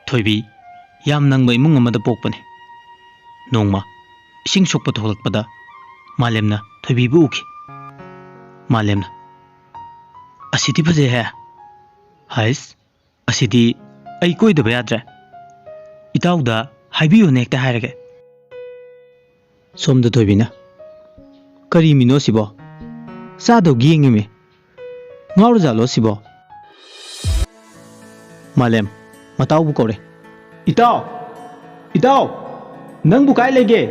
ꯊꯣꯏꯕꯤ ꯌꯥꯝ ꯅꯪꯕ ꯏꯃꯨꯡ ꯑꯃꯗ ꯄꯣꯛꯄꯅꯤ꯫ ꯅꯣꯡꯃ ꯏꯁꯤꯡ ꯁꯣꯛꯄ ꯊꯣꯛꯂꯛꯄꯗ ꯃꯥꯂꯦꯝꯅ ꯊꯣꯏꯕꯤꯕꯨ ꯎꯈꯤ꯫ ꯃꯥꯂꯦꯝꯅ "ꯑꯁꯤꯗꯤ ꯐꯖꯩꯍꯦ, ꯍꯩꯁ ꯑꯁꯤꯗꯤ ꯑꯩ ꯀꯣꯏꯗꯕ ꯌꯥꯗ꯭ꯔꯦ, ꯏꯇꯥꯎꯗ ꯍꯥꯏꯕꯤꯌꯨꯅꯦ ꯍꯦꯛꯇ ꯍꯥꯏꯔꯒꯦ"꯫ ꯁꯣꯝꯗ ꯊꯣꯏꯕꯤꯅ "ꯀꯔꯤ ꯃꯤꯅꯣ ꯁꯤꯕꯣ? ꯆꯥꯗꯧꯒꯤ ꯌꯦꯡꯉꯤꯃꯤ, ꯉꯥꯎꯔꯖꯥꯠꯂꯣ ꯁꯤꯕꯣ"꯫ ꯃꯥꯂꯦꯝ ꯃꯇꯥꯎꯕꯨ ꯀꯧꯔꯦ꯫ "ꯏꯇꯥꯎ, ꯏꯇꯥꯎ, ꯅꯪꯕꯨ ꯀꯥꯏ ꯂꯩꯒꯦ"꯫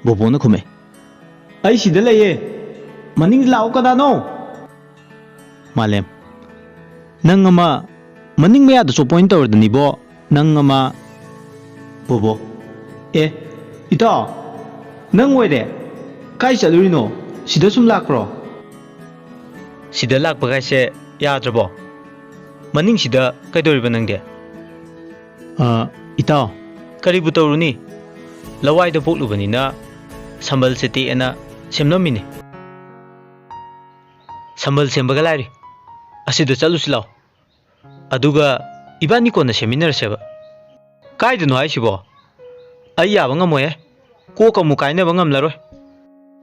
ꯕꯣꯕꯣꯅ ꯈꯨꯝꯃꯦ꯫ "ꯑꯩ ꯁꯤꯗ ꯂꯩꯌꯦ, ꯃꯅꯤꯡꯗ ꯂꯥꯛꯑꯣ ꯀꯅꯥꯅꯣ"꯫ ꯃꯥꯂꯦꯝ "ꯅꯪ ꯑꯃ ꯃꯅꯤꯡ ꯃꯌꯥꯗ ꯆꯣꯞꯄ ꯑꯣꯏꯅ ꯇꯧꯔꯗꯅꯤꯕꯣ, ꯅꯪ ꯑꯃ"꯫ ꯕꯣꯕꯣ "ꯑꯦ ꯏꯇꯥꯎ, ꯅꯪ ꯑꯣꯏꯔꯦ, ꯀꯥꯏ ꯆꯠꯂꯨꯔꯤꯅꯣ? ꯁꯤꯗ ꯁꯨꯝ ꯂꯥꯛꯄ꯭ꯔꯣ"꯫ "ꯁꯤꯗ ꯂꯥꯛꯄ ꯀꯥꯏꯁꯦ ꯌꯥꯗ꯭ꯔꯕꯣ? ꯃꯅꯤꯡꯁꯤꯗ ꯀꯩꯗꯧꯔꯤꯕ ꯅꯪꯗꯤ"꯫ "ꯏꯇꯥꯎ ꯀꯔꯤꯕꯨ ꯇꯧꯔꯨꯅꯤ, ꯂꯋꯥꯏꯗ ꯄꯣꯛꯂꯨꯕꯅꯤꯅ ꯁꯝꯕꯜꯁꯦ ꯇꯦꯛꯑꯦꯅ ꯁꯦꯝꯂꯝꯃꯤꯅꯤ"꯫ "ꯁꯝꯕꯜ ꯁꯦꯝꯕꯒ ꯂꯥꯏꯔꯤ, ꯑꯁꯤꯗ ꯆꯠꯂꯨꯁꯤ ꯂꯥꯎ, ꯑꯗꯨꯒ ꯏꯕꯥꯅꯤ ꯀꯣꯟꯅ ꯁꯦꯝꯃꯤꯟꯅꯔꯁꯦꯕ"꯫ "ꯀꯥꯏꯗꯅꯣ ꯍꯥꯏꯁꯤꯕꯣ? ꯑꯩ ꯌꯥꯕ ꯉꯝꯃꯣꯏꯍꯦ, ꯀꯣꯛ ꯑꯃꯨꯛ ꯀꯥꯏꯅꯕ ꯉꯝꯂꯔꯣꯏ"꯫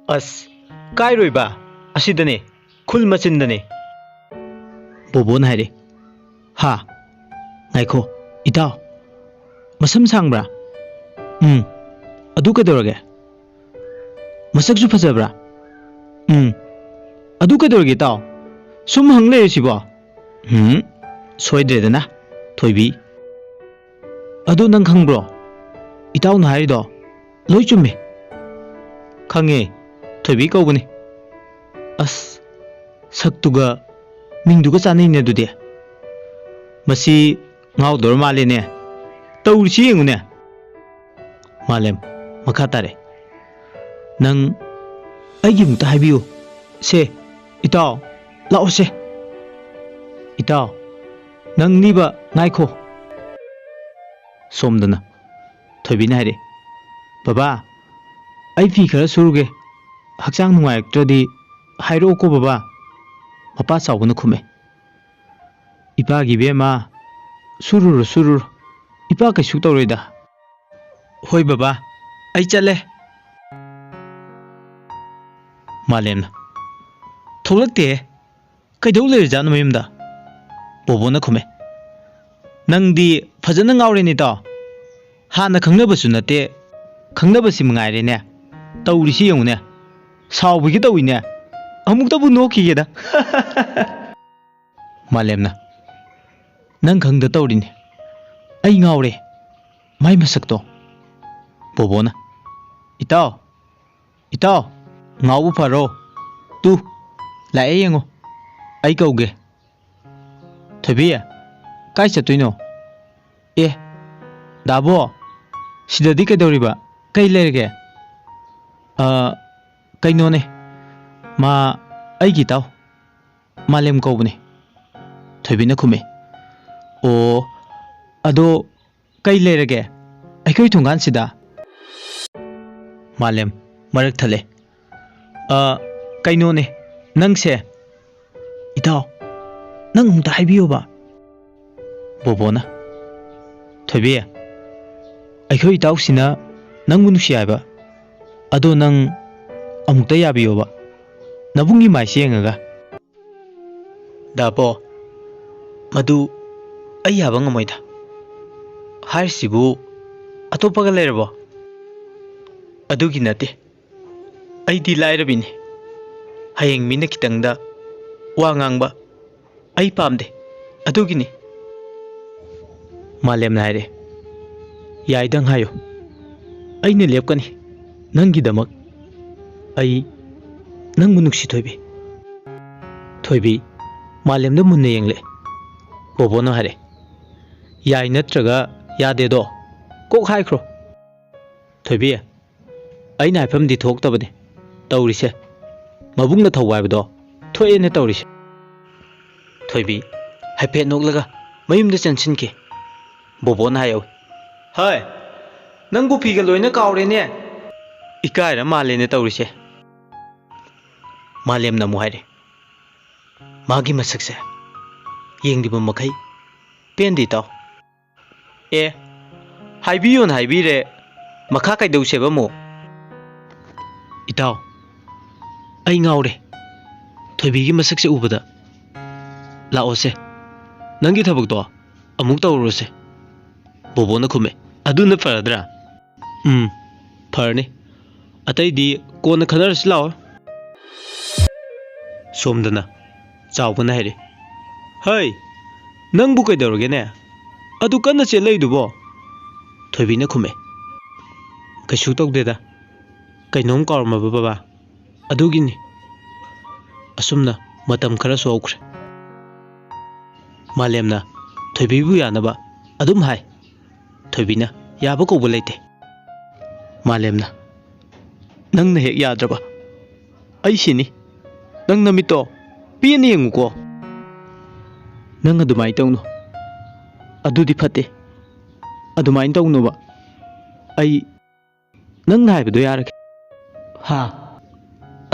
"ꯑꯁ ꯀꯥꯏꯔꯣꯏꯕ, ꯑꯁꯤꯗꯅꯦ, ꯈꯨꯜ ꯃꯆꯤꯟꯗꯅꯦ"꯫ ꯕꯣꯕꯣꯅ ꯍꯥꯏꯔꯦ꯫ "ꯍꯥ, ꯉꯥꯏꯈꯣ ꯏꯇꯥꯎ, ꯃꯁꯝ ꯁꯥꯡꯕ꯭ꯔꯥ? ꯑꯗꯨ ꯀꯩꯗꯧꯔꯒꯦ? ꯃꯁꯛꯁꯨ ꯐꯖꯕ꯭ꯔꯥ? ꯑꯗꯨ ꯀꯩꯗꯧꯔꯒꯦ ꯏꯇꯥꯎ? ꯁꯨꯝ ꯍꯪ ꯂꯩꯔꯁꯤꯕꯣ"꯫ "ꯁꯣꯏꯗ꯭ꯔꯦꯗꯅ ꯊꯣꯏꯕꯤ, ꯑꯗꯨ ꯅꯪ ꯈꯪꯕ꯭ꯔꯣ, ꯏꯇꯥꯎꯅ ꯍꯥꯏꯔꯤꯗꯣ ꯂꯣꯏ ꯆꯨꯝꯃꯦ"꯫ "ꯈꯪꯉꯦ, ꯊꯣꯏꯕꯤ ꯀꯧꯕꯅꯤ"꯫ "ꯑꯁ ꯁꯛꯇꯨꯒ ꯃꯤꯡꯗꯨꯒ ꯆꯥꯅꯩꯅꯦ ꯑꯗꯨꯗꯤ, ꯃꯁꯤ ꯉꯥꯎꯗꯧꯔ ꯃꯥꯜꯂꯦꯅꯦ, ꯇꯧꯔꯤꯁꯤ ꯌꯦꯡꯉꯨꯅꯦ"꯫ ꯃꯥꯂꯦꯝ ꯃꯈꯥ ꯇꯥꯔꯦ꯫ "ꯅꯪ ꯑꯩꯒꯤ ꯑꯃꯨꯛꯇ ꯍꯥꯏꯕꯤꯌꯨ ꯁꯦ ꯏꯇꯥꯎ, ꯂꯥꯛꯑꯣꯁꯦ"꯫ "ꯏꯇꯥꯎ ꯅꯪꯅꯤꯕ, ꯉꯥꯏꯈꯣ"꯫ ꯁꯣꯝꯗꯅ ꯊꯣꯏꯕꯤꯅ ꯍꯥꯏꯔꯦ꯫ "ꯕꯕꯥ, ꯑꯩ ꯐꯤ ꯈꯔ ꯁꯨꯔꯨꯒꯦ, ꯍꯛꯆꯥꯡ ꯅꯨꯡꯉꯥꯏꯔꯛꯇ꯭ꯔꯗꯤ ꯍꯥꯏꯔꯛꯑꯣꯀꯣ ꯕꯕꯥ"꯫ ꯃꯄꯥ ꯆꯥꯎꯕꯅ ꯈꯨꯝꯃꯦ꯫ "ꯏꯄꯥꯒꯤ ꯏꯕꯦꯝꯃ, ꯁꯨꯔꯨꯔꯣ ꯁꯨꯔꯨꯔꯣ, ꯏꯄꯥ ꯀꯩꯁꯨ ꯇꯧꯔꯣꯏꯗ". "ꯍꯣꯏ ꯕꯕꯥ, ꯑꯩ ꯆꯠꯂꯦ"꯫ ꯃꯥꯂꯦꯝꯅ "ꯊꯣꯛꯂꯛꯇꯦꯍꯦ, ꯀꯩꯗꯧ ꯂꯩꯔꯖꯥꯠꯅꯣ ꯃꯌꯨꯝꯗ"꯫ ꯕꯣꯕꯣꯅ ꯈꯨꯝꯃꯦ꯫ "ꯅꯪꯗꯤ ꯐꯖꯅ ꯉꯥꯎꯔꯦꯅꯦ ꯏꯇꯥꯎ, ꯍꯥꯟꯅ ꯈꯪꯅꯕꯁꯨ ꯅꯠꯇꯦ, ꯈꯪꯅꯕꯁꯤ ꯃꯉꯥꯏꯔꯦꯅꯦ, ꯇꯧꯔꯤꯁꯤ ꯌꯦꯡꯉꯨꯅꯦ, ꯁꯥꯎꯕꯒꯤ ꯇꯧꯏꯅꯦ, ꯑꯃꯨꯛꯇꯕꯨ ꯅꯣꯛꯈꯤꯒꯦꯗ"꯫ ꯃꯥꯂꯦꯝꯅ "ꯅꯪ ꯈꯪꯗ ꯇꯧꯔꯤꯅꯤ, ꯑꯩ ꯉꯥꯎꯔꯦ, ꯃꯥꯏ ꯃꯁꯛꯇꯣ"꯫ ꯕꯣꯕꯣꯅ "ꯏꯇꯥꯎ, ꯏꯇꯥꯎ, ꯉꯥꯎꯕ ꯐꯔꯣ, ꯇꯨ ꯂꯥꯛꯑꯦ ꯌꯦꯡꯉꯣ, ꯑꯩ ꯀꯧꯒꯦ"꯫ "ꯊꯣꯏꯕꯤ, ꯀꯥꯏ ꯆꯠꯇꯣꯏꯅꯣ"꯫ "ꯑꯦ ꯗꯥꯕꯣ, ꯁꯤꯗꯗꯤ ꯀꯩꯗꯧꯔꯤꯕ, ꯀꯩ ꯂꯩꯔꯒꯦ"꯫ "ꯀꯩꯅꯣꯅꯦ, ꯃꯥ ꯑꯩꯒꯤ ꯏꯇꯥꯎ, ꯃꯥꯂꯦꯝ ꯀꯧꯕꯅꯦ"꯫ ꯊꯣꯏꯕꯤꯅ ꯈꯨꯝꯃꯦ꯫ "ꯑꯣ, ꯑꯗꯣ ꯀꯩ ꯂꯩꯔꯒꯦ ꯑꯩꯈꯣꯏ ꯊꯣꯡꯒꯥꯟꯁꯤꯗ"꯫ ꯃꯥꯂꯦꯝ ꯃꯔꯛ ꯊꯠꯂꯦ꯫ "ꯀꯩꯅꯣꯅꯦ ꯅꯪꯁꯦ"꯫ "ꯏꯇꯥꯎ ꯅꯪ ꯑꯃꯨꯛꯇ ꯍꯥꯏꯕꯤꯌꯣꯕ"꯫ ꯕꯣꯕꯣꯅ "ꯊꯣꯏꯕꯤ, ꯑꯩꯈꯣꯏ ꯏꯇꯥꯎꯁꯤꯅ ꯅꯪꯕꯨ ꯅꯨꯡꯁꯤ ꯍꯥꯏꯕ, ꯑꯗꯣ ꯅꯪ ꯑꯃꯨꯛꯇ ꯌꯥꯕꯤꯌꯣꯕ, ꯅꯕꯨꯡꯒꯤ ꯃꯥꯏꯁꯦ ꯌꯦꯡꯉꯒ"꯫ "ꯗꯥꯕꯣ, ꯃꯗꯨ ꯑꯩ ꯌꯥꯕ ꯉꯝꯃꯣꯏꯗ, ꯍꯥꯏꯔꯤꯁꯤꯕꯨ ꯑꯇꯣꯞꯄꯒ ꯂꯩꯔꯕꯣ"꯫ "ꯑꯗꯨꯒꯤ ꯅꯠꯇꯦ, ꯑꯩꯗꯤ ꯂꯥꯏꯔꯕꯤꯅꯤ, ꯍꯌꯦꯡ ꯃꯤꯅ ꯈꯤꯇꯪꯗ ꯋꯥ ꯉꯥꯡꯕ ꯑꯩ ꯄꯥꯝꯗꯦ, ꯑꯗꯨꯒꯤꯅꯤ"꯫ ꯃꯥꯂꯦꯝꯅ ꯍꯥꯏꯔꯦ꯫ "ꯌꯥꯏꯗꯪ ꯍꯥꯏꯌꯨ, ꯑꯩꯅ ꯂꯦꯞꯀꯅꯤ ꯅꯪꯒꯤꯗꯃꯛ, ꯑꯩ ꯅꯪꯕꯨ ꯅꯨꯡꯁꯤ ꯊꯣꯏꯕꯤ"꯫ ꯊꯣꯏꯕꯤ ꯃꯥꯂꯦꯝꯗ ꯃꯨꯟꯅ ꯌꯦꯡꯂꯦ꯫ ꯕꯣꯕꯣꯅ ꯍꯥꯏꯔꯦ꯫ "ꯌꯥꯏ ꯅꯠꯇ꯭ꯔꯒ ꯌꯥꯗꯦꯗꯣ ꯀꯣꯛ ꯍꯥꯏꯈ꯭ꯔꯣ"꯫ "ꯊꯣꯏꯕꯤ, ꯑꯩꯅ ꯍꯥꯏꯐꯝꯗꯤ ꯊꯣꯛꯇꯕꯅꯤ ꯇꯧꯔꯤꯁꯦ, ꯃꯕꯨꯡꯅ ꯊꯧꯕ ꯍꯥꯏꯕꯗꯣ ꯊꯣꯛꯑꯦꯅꯦ ꯇꯧꯔꯤꯁꯦ"꯫ ꯊꯣꯏꯕꯤ ꯍꯥꯏꯐꯦꯠ ꯅꯣꯛꯂꯒ ꯃꯌꯨꯝꯗ ꯆꯪꯁꯤꯟꯈꯤ꯫ ꯕꯣꯕꯣꯅ ꯍꯥꯏꯍꯧꯏ꯫ "ꯍꯩ, ꯅꯪꯕꯨ ꯐꯤꯒ ꯂꯣꯏꯅ ꯀꯥꯎꯔꯦꯅꯦ, ꯏꯀꯥꯏꯔ ꯃꯥꯜꯂꯦꯅꯦ ꯇꯧꯔꯤꯁꯦ"꯫ ꯃꯥꯂꯦꯝꯅ ꯑꯃꯨꯛ ꯍꯥꯏꯔꯦ꯫ "ꯃꯥꯒꯤ ꯃꯁꯛꯁꯦ ꯌꯦꯡꯂꯤꯕ ꯃꯈꯩ ꯄꯦꯟꯗꯦ ꯏꯇꯥꯎ"꯫ ꯑꯦ ꯍꯥꯏꯕꯤꯌꯣꯅ ꯍꯥꯏꯕꯤꯔꯦ ꯃꯈꯥ ꯀꯩꯗꯧꯁꯦꯕ ꯑꯃꯨꯛ ꯏꯇꯥꯎ ꯑꯩ ꯉꯥꯎꯔꯦ ꯊꯣꯏꯕꯤꯒꯤ ꯃꯁꯛꯁꯦ ꯎꯕꯗ ꯂꯥꯛꯑꯣꯁꯦ ꯅꯪꯒꯤ ꯊꯕꯛꯇꯣ ꯑꯃꯨꯛ ꯇꯧꯔꯨꯔꯁꯦ ꯕꯣꯕꯣꯅ ꯈꯨꯝꯃꯦ ꯑꯗꯨꯅ ꯐꯔꯗ꯭ꯔꯥ ꯐꯔꯅꯤ ꯑꯇꯩꯗꯤ ꯀꯣꯟꯅ ꯈꯟꯅꯔꯁꯤ ꯂꯥꯛꯑꯣ ꯁꯣꯝꯗꯅ ꯆꯥꯎꯕꯅ ꯍꯥꯏꯔꯦ ꯍꯩ ꯅꯪꯕꯨ ꯀꯩꯗꯧꯔꯒꯦꯅꯦ ꯑꯗꯨ ꯀꯟꯅ ꯆꯦꯜꯂꯛꯏꯗꯨꯕꯣ ꯊꯣꯏꯕꯤꯅ ꯈꯨꯝꯃꯦ ꯀꯩꯁꯨ ꯇꯧꯗꯦꯗ ꯀꯩꯅꯣꯝ ꯀꯥꯎꯔꯝꯃꯕ ꯕꯕꯥ ꯑꯗꯨꯒꯤꯅꯤ ꯑꯁꯨꯝꯅ ꯃꯇꯝ ꯈꯔꯁꯨ ꯍꯧꯈ꯭ꯔꯦ ꯃꯥꯂꯦꯝꯅ ꯊꯣꯏꯕꯤꯕꯨ ꯌꯥꯅꯕ ꯑꯗꯨꯝ ꯍꯥꯏ ꯊꯣꯏꯕꯤꯅ ꯌꯥꯕ ꯀꯧꯕ ꯂꯩꯇꯦ ꯃꯥꯂꯦꯝꯅ ꯅꯪꯅ ꯍꯦꯛ ꯌꯥꯗ꯭ꯔꯕ ꯑꯩ ꯁꯤꯅꯤ ꯅꯪ ꯅꯃꯤꯠꯇꯣ ꯄꯦꯟꯅ ꯌꯦꯡꯉꯨꯀꯣ ꯅꯪ ꯑꯗꯨꯃꯥꯏꯅ ꯇꯧꯅꯨ ꯑꯗꯨꯗꯤ ꯐꯠꯇꯦ ꯑꯗꯨꯃꯥꯏꯅ ꯇꯧꯅꯨꯕ ꯑꯩ ꯅꯪꯅ ꯍꯥꯏꯕꯗꯣ ꯌꯥꯔꯒꯦ ꯍꯥ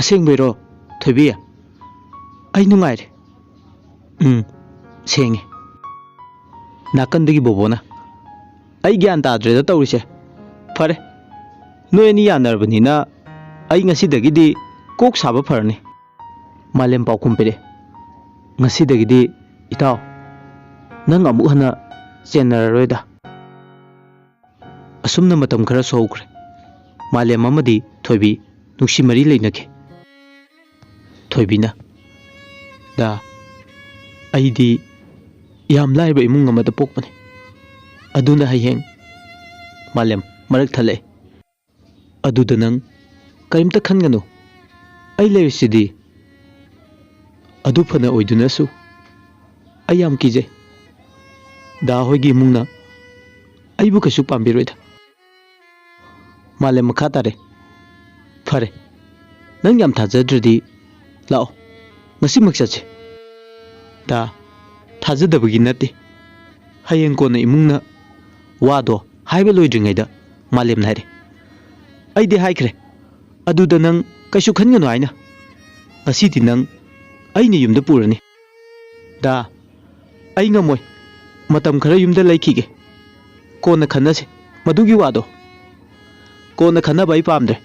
ꯑꯁꯦꯡꯕꯩꯔꯣ ꯊꯣꯏꯕꯤ ꯑꯩ ꯅꯨꯡꯉꯥꯏꯔꯦ ꯁꯦꯡꯉꯦ ꯅꯥꯀꯟꯗꯒꯤ ꯕꯣꯕꯣꯅ ꯑꯩ ꯒ꯭ꯌꯥꯟ ꯇꯥꯗ꯭ꯔꯦꯗ ꯇꯧꯔꯤꯁꯦ ꯐꯔꯦ ꯅꯣꯏ ꯑꯅꯤ ꯌꯥꯅꯔꯕꯅꯤꯅ ꯑꯩ ꯉꯁꯤꯗꯒꯤꯗꯤ ꯀꯣꯛ ꯁꯥꯕ ꯐꯔꯅꯤ ꯃꯥꯂꯦꯝ ꯄꯥꯎꯈꯨꯝ ꯄꯤꯔꯦ ꯉꯁꯤꯗꯒꯤꯗꯤ ꯏꯇꯥꯎ ꯅꯪ ꯑꯃꯨꯛ ꯍꯟꯅ ꯆꯦꯟꯅꯔꯔꯣꯏꯗ ꯑꯁꯨꯝꯅ ꯃꯇꯝ ꯈꯔꯁꯨ ꯍꯧꯈ꯭ꯔꯦ ꯃꯥꯂꯦꯝ ꯑꯃꯗꯤ ꯊꯣꯏꯕꯤ ꯅꯨꯡꯁꯤ ꯃꯔꯤ ꯂꯩꯅꯈꯤ ꯊꯣꯏꯕꯤꯅ ꯗꯥ ꯑꯩꯗꯤ ꯌꯥꯝ ꯂꯥꯏꯕ ꯏꯃꯨꯡ ꯑꯃꯗ ꯄꯣꯛꯄꯅꯤ ꯑꯗꯨꯅ ꯍꯌꯦꯡ ꯃꯥꯂꯦꯝ ꯃꯔꯛ ꯊꯠꯂꯛꯑꯦ ꯑꯗꯨꯗ ꯅꯪ ꯀꯔꯤꯝꯇ ꯈꯟꯒꯅꯨ ꯑꯩ ꯂꯩꯔꯤꯁꯤꯗꯤ ꯑꯗꯨ ꯐꯅ ꯑꯣꯏꯗꯨꯅꯁꯨ ꯑꯩ ꯌꯥꯝ ꯀꯤꯖꯩ ꯗꯥ ꯍꯣꯏꯒꯤ ꯏꯃꯨꯡꯅ ꯑꯩꯕꯨ ꯀꯩꯁꯨ ꯄꯥꯝꯕꯤꯔꯣꯏꯗ ꯃꯥꯂꯦꯝ ꯃꯈꯥ ꯇꯥꯔꯦ ꯐꯔꯦ ꯅꯪ ꯌꯥꯝ ꯊꯥꯖꯗ꯭ꯔꯗꯤ ꯂꯥꯛꯑꯣ ꯉꯁꯤꯃꯛ ꯆꯠꯁꯦ ꯗꯥ ꯊꯥꯖꯗꯕꯒꯤ ꯅꯠꯇꯦ ꯍꯌꯦꯡ ꯀꯣꯟꯅ ꯏꯃꯨꯡꯅ ꯋꯥꯗꯣ ꯍꯥꯏꯕ ꯂꯣꯏꯗ꯭ꯔꯤꯉꯩꯗ ꯃꯥꯂꯦꯝꯅ ꯍꯥꯏꯔꯦ ꯑꯩꯗꯤ ꯍꯥꯏꯈ꯭ꯔꯦ ꯑꯗꯨꯗ ꯅꯪ ꯀꯩꯁꯨ ꯈꯟꯒꯅꯨ ꯍꯥꯏꯅ ꯉꯁꯤꯗꯤ ꯅꯪ ꯑꯩꯅ ꯌꯨꯝꯗ ꯄꯨꯔꯅꯤ ꯗꯥ ꯑꯩ ꯉꯝꯃꯣꯏ ꯃꯇꯝ ꯈꯔ ꯌꯨꯝꯗ ꯂꯩꯈꯤꯒꯦ ꯀꯣꯟꯅ ꯈꯟꯅꯁꯦ ꯃꯗꯨꯒꯤ ꯋꯥꯗꯣ ꯀꯣꯟꯅ ꯈꯟꯅꯕ ꯑꯩ ꯄꯥꯝꯗ꯭ꯔꯦ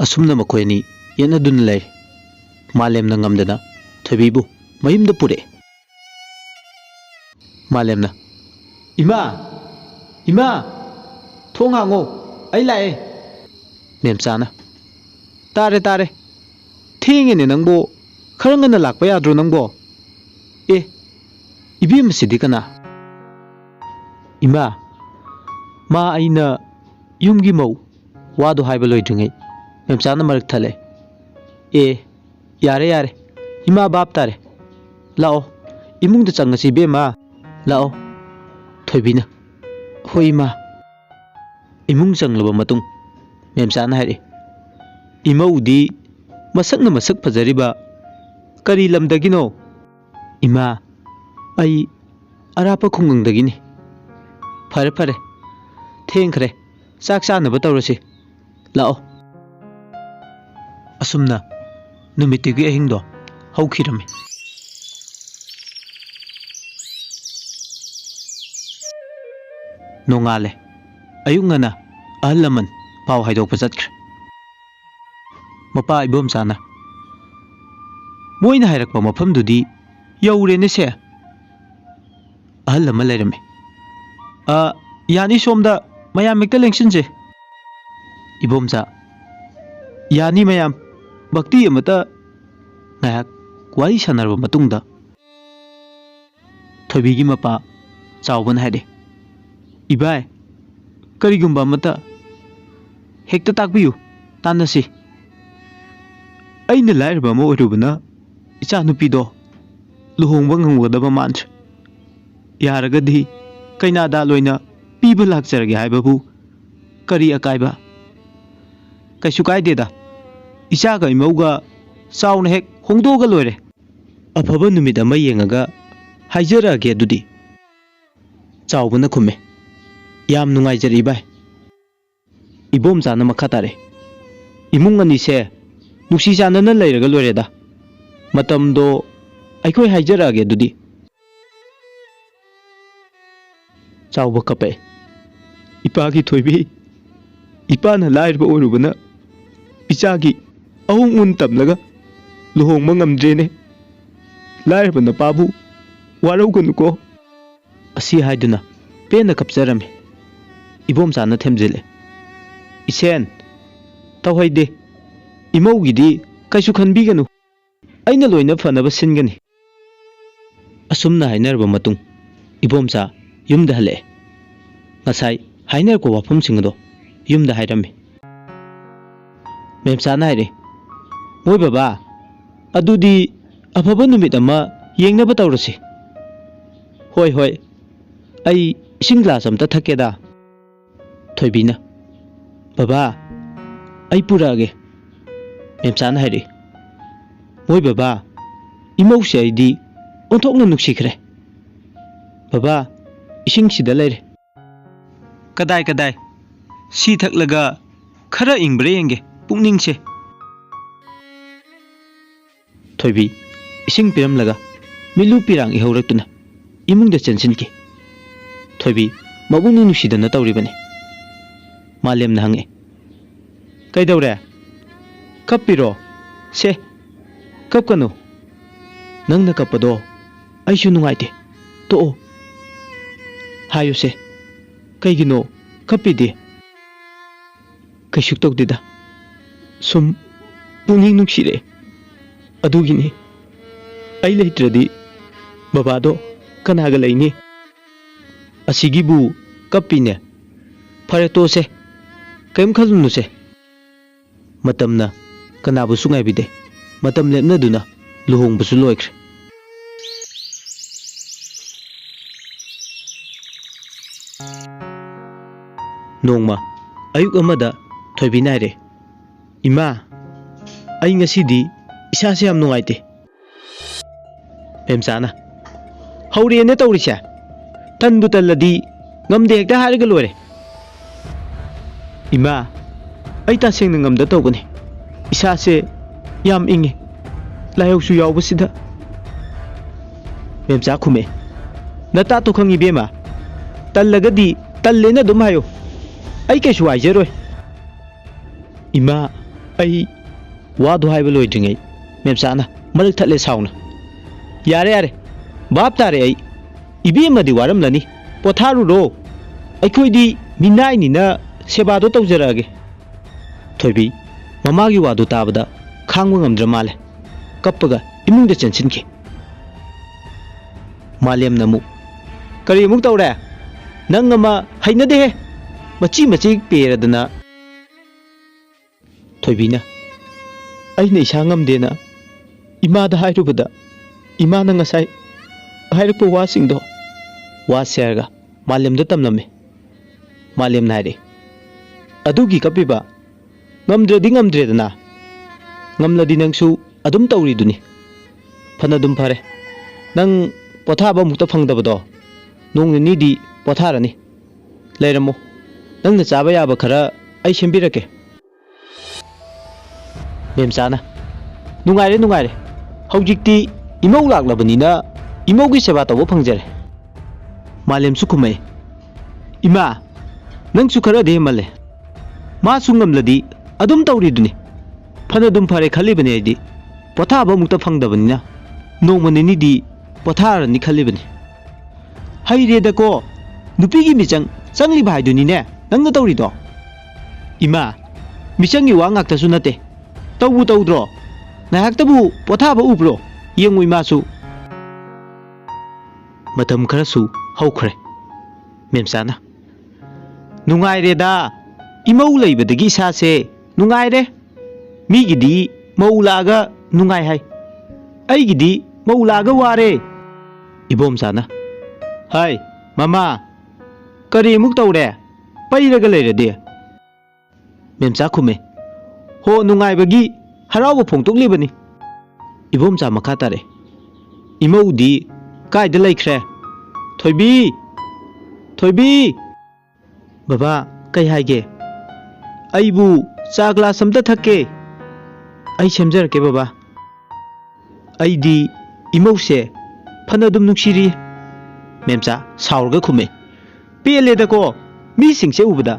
ꯑꯁꯨꯝꯅ ꯃꯈꯣꯏ ꯑꯅꯤ ꯌꯦꯠꯅꯗꯨꯅ ꯂꯩꯔꯦ ꯃꯥꯂꯦꯝꯅ ꯉꯝꯗꯅ ꯊꯣꯏꯕꯤꯕꯨ ꯃꯌꯨꯝꯗ ꯄꯨꯔꯛꯑꯦ ꯃꯥꯂꯦꯝꯅ ꯏꯃꯥ ꯏꯃꯥ ꯊꯣꯡ ꯍꯥꯡꯉꯣ ꯑꯩ ꯂꯥꯛꯑꯦ ꯃꯦꯝꯆꯥꯅ ꯇꯥꯔꯦ ꯇꯥꯔꯦ ꯊꯦꯡꯉꯦꯅꯦ ꯅꯪꯕꯣ ꯈꯔ ꯉꯟꯅ ꯂꯥꯛꯄ ꯌꯥꯗ꯭ꯔꯣ ꯅꯪꯕꯣ ꯑꯦ ꯏꯕꯦꯝꯃꯁꯤꯗꯤ ꯀꯅꯥ ꯏꯃꯥ ꯃꯥ ꯑꯩꯅ ꯌꯨꯝꯒꯤ ꯃꯧ ꯋꯥꯗꯣ ꯍꯥꯏꯕ ꯂꯣꯏꯗ꯭ꯔꯤꯉꯩ ꯃꯦꯝꯆꯥꯅ ꯃꯔꯛ ꯊꯠꯂꯦ ꯑꯦ ꯌꯥꯔꯦ ꯌꯥꯔꯦ ꯏꯃꯥ ꯚꯥꯞ ꯇꯥꯔꯦ ꯂꯥꯛꯑꯣ ꯏꯃꯨꯡꯗ ꯆꯪꯉꯁꯤ ꯏꯕꯦꯝꯃ ꯂꯥꯛꯑꯣ ꯊꯣꯏꯕꯤꯅ ꯍꯣꯏ ꯏꯃꯥ ꯏꯃꯨꯡ ꯆꯪꯂꯕ ꯃꯇꯨꯡ ꯃꯦꯝꯆꯥꯅ ꯍꯥꯏꯔꯛꯑꯦ ꯏꯃꯧꯗꯤ ꯃꯁꯛꯅ ꯃꯁꯛ ꯐꯖꯔꯤꯕ ꯀꯔꯤ ꯂꯝꯗꯒꯤꯅꯣ ꯏꯃꯥ ꯑꯩ ꯑꯔꯥꯞꯄ ꯈꯨꯡꯒꯪꯗꯒꯤꯅꯤ ꯐꯔꯦ ꯐꯔꯦ ꯊꯦꯡꯈ꯭ꯔꯦ ꯆꯥꯛ ꯆꯥꯅꯕ ꯇꯧꯔꯁꯤ ꯂꯥꯛꯑꯣ ꯑꯁꯨꯝꯅ ꯅꯨꯃꯤꯠꯇꯨꯒꯤ ꯑꯍꯤꯡꯗꯣ ꯍꯧꯈꯤꯔꯝꯃꯤ ꯅꯣꯡꯉꯥꯜꯂꯦ ꯑꯌꯨꯛ ꯉꯟꯅ ꯑꯍꯜ ꯂꯃꯟ ꯄꯥꯎ ꯍꯥꯏꯗꯣꯛꯄ ꯆꯠꯈ꯭ꯔꯦ ꯃꯄꯥ ꯏꯕꯣꯝꯆꯥꯅ ꯃꯣꯏꯅ ꯍꯥꯏꯔꯛꯄ ꯃꯐꯝꯗꯨꯗꯤ ꯌꯧꯔꯦꯅꯦ ꯁꯦ ꯑꯍꯜ ꯑꯃ ꯂꯩꯔꯝꯃꯤ ꯌꯥꯅꯤ ꯁꯣꯝꯗ ꯃꯌꯥꯝ ꯍꯦꯛꯇ ꯂꯦꯡꯁꯤꯟꯁꯦ ꯏꯕꯣꯝꯆꯥ ꯌꯥꯅꯤ ꯃꯌꯥꯝ ꯚꯛꯇꯤ ꯑꯃꯇ ꯉꯥꯏꯍꯥꯛ ꯋꯥꯔꯤ ꯁꯥꯟꯅꯔꯕ ꯃꯇꯨꯡꯗ ꯊꯣꯏꯕꯤꯒꯤ ꯃꯄꯥ ꯆꯥꯎꯕꯅ ꯍꯥꯏꯔꯦ ꯏꯕꯥꯏ ꯀꯔꯤꯒꯨꯝꯕ ꯑꯃꯇ ꯍꯦꯛꯇ ꯇꯥꯛꯄꯤꯌꯨ ꯇꯥꯟꯅꯁꯤ ꯑꯩꯅ ꯂꯥꯏꯔꯕ ꯑꯃ ꯑꯣꯏꯔꯨꯕꯅ ꯏꯆꯥ ꯅꯨꯄꯤꯗꯣ ꯂꯨꯍꯣꯡꯕ ꯉꯝꯒꯗꯕ ꯃꯥꯟꯗ꯭ꯔꯦ ꯌꯥꯔꯒꯗꯤ ꯀꯩꯅꯥꯗꯥ ꯂꯣꯏꯅ ꯄꯤꯕ ꯂꯥꯛꯆꯔꯒꯦ ꯍꯥꯏꯕꯕꯨ ꯀꯔꯤ ꯑꯀꯥꯏꯕ ꯀꯩꯁꯨ ꯀꯥꯏꯗꯦꯗ ꯏꯆꯥꯒ ꯏꯃꯧꯒ ꯆꯥꯎꯅ ꯍꯦꯛ ꯍꯣꯡꯗꯣꯛꯑꯒ ꯂꯣꯏꯔꯦ ꯑꯐꯕ ꯅꯨꯃꯤꯠ ꯑꯃ ꯌꯦꯡꯉꯒ ꯍꯥꯏꯖꯔꯛꯑꯒꯦ ꯑꯗꯨꯗꯤ ꯆꯥꯎꯕꯅ ꯈꯨꯝꯃꯦ ꯌꯥꯝ ꯅꯨꯡꯉꯥꯏꯖꯔꯦ ꯏꯕꯥꯏ ꯏꯕꯣꯝꯆꯥꯅ ꯃꯈꯥ ꯇꯥꯔꯦ ꯏꯃꯨꯡ ꯑꯅꯤꯁꯦ ꯅꯨꯡꯁꯤ ꯆꯥꯟꯅꯅ ꯂꯩꯔꯒ ꯂꯣꯏꯔꯦꯗ ꯃꯇꯝꯗꯣ ꯑꯩꯈꯣꯏ ꯍꯥꯏꯖꯔꯛꯑꯒꯦ ꯑꯗꯨꯗꯤ चाउब कपे इपागी थोइबी इपाना लाइरबा ओइरुबना इचागी अहुं उन तमलगा लुहोंग मंगमद्रेने लाइरबा नपाबु वारौगनुको असी हाइदुना पेना कपजरमे इबोमचाना थेमजिले इसेन तौहैदे इमौगिदी कैसु खनबीगनु अइना लोइना फनबा सिनगनी असुमना हाइनरबा मतुंग इबोमचा युमदा हले ngasai hainer ko wafam singdo yumda hairame memsana haire moi baba adudi afaba numit ama yengna ba tawrasi hoi hoi ai ising glass amta thakeda thoibina baba ai purage memsana haire moi baba imau se aidi onthokna nuksikre baba ising sida leire कदाई कदाई सी थकलगा खरा इंग्ब्रे येंगे पुकनिंग से थोइबी इसिंग पिरम लगा मिलु पिरांग इहौरक्तुना इमुंगदा चेंसिनकी थोइबी मबुंग नुसिदना तौरिबने मालेम ना हंगे कैदौरे कपिरो से कपकनु नंगना कपदो आइसु नुंगाइते तो हायो से कईगिनो कपीदे कैसुक तौदेदा सुम पुनिंग नुक्सिरे अदुगिनी आई लेट्रदी बाबादो कनागा लैनी असिगिबु कपीने फरे तोसे कैम खलुनुसे मतमना कनाबु सुंगाइबिदे मतम लेपनदुना लुहोंगबसु लोइख्रे नोंगमा अयुक अमदा थोइबी नाइरे इमा अई ngasiदी इसासे याम नुंगाइते मेमचाना हौरेने तौरिसे तनबु तल्लदी ngमदे हेक्ता हारगा लोरे इमा अई तासेंग ngमदा तौगनी इसासे याम इंगे लायौसु यावबसिदा मेमचा खुमे नता तो खंगी बेमा तल्लगदी तल्लेना दुम हायो आई कैसु आइजरोय इमा आई वादो हाइब लोइद्रिङै मेमचाना मरक थले साउना यारे यारे बाप तारे आई इबेमदि वारमलनी पोथारुरो अखोइदी मिनाइनिना सेबादो तौजरागे थोइबी ममागी वादो ताबदा खांगबा ngमद्र माले कप्पगा इमुंगदा चेंसिनके मालेम नमु करी मुक तौरे नंगमा हैनदे हे मची मची पेरदना थोइबीना अइना इसा ngमदेना इमादा हाइरुबदा इमाना ngasai हाइरपो वासिंगदो वासेरगा मालेमदा तमनमे मालेम नाइरे अदुगी कपिबा ngमद्रदि ngमद्रेदना ngमलदि नंगसु अदुम तौरिदुनी फनदुम फरे नंग पोथाबा मुक्ता फंगदबदो नोंगनिदी पोथारनी लेरमो नंगना चाबा याबा खरा आई सेंबिरके मेमचाना नुंगाइरे नुंगाइरे हौजिक्ति इमौ लाक्लबनिना इमौगी सेवा तौबो फंगजरे मालेमसु खुमै इमा नंगसु खरा देमले मा सुंगमलदी अदुम तौरिदुनी फनदुम फरे खलिबने आइदी पोथाबा मुक्ता फंगदबनिना नोंमनिनिदी पोथारनी खलिबने हाइरेदको नुपीगी मिचंग चंगलिबा हाइदुनीने नंगना तौरिदो इमा मिचंगी वा ngaktasu nate तौबु तौद्रो नायक्तबु पोथाबा उब्रो येंगु इमासु मतम खरसु हौखरे मेमचाना नुंगाइरेदा इमौ लैबदगी सासे नुंगाइरे मीगिदी मौलागा नुंगाइ हाय अइगिदी मौलागा वारे इबोमचाना हाय मामा करी मुक तौरे पैरगा लेरदे मेमचा खुमे हो नुंगाइबगी हरावबा फोंतोक्लिबनी इबोमचा मखा तारे इमौदी कायदा लैख्रे थोइबी थोइबी बाबा कई हाइगे अइबु चा ग्लास अमता थक्के आई सेमजरके बाबा अइदी इमौसे फनदुम नुक्सिरी मेमचा साउरगा खुमे पेलेदको मीसिंगसे उबदा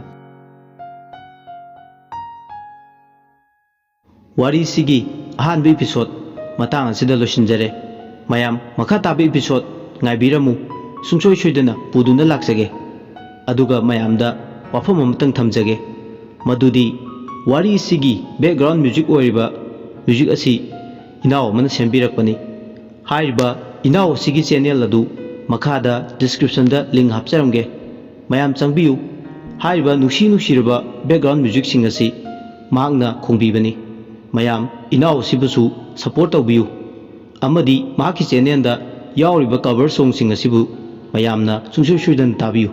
वारीसिगी अहानबी episode matang asida losinjare mayam makha tabi episode ngaibiramu sungsoi soidana puduna laksage aduga mayamda wafam amatang thamjage madudi wari sigi background music oiriba music asi inaw mana sembirakpani haiba inaw sigi channel adu makhada description da link hapcharamge mayam changbiu haiba nushiraba background music sing asi magna khongbibani mayam inaw sibusu support tawbiu amadi maki channel da yauriba cover song sing asibu mayamna sungsoi soidan tabiu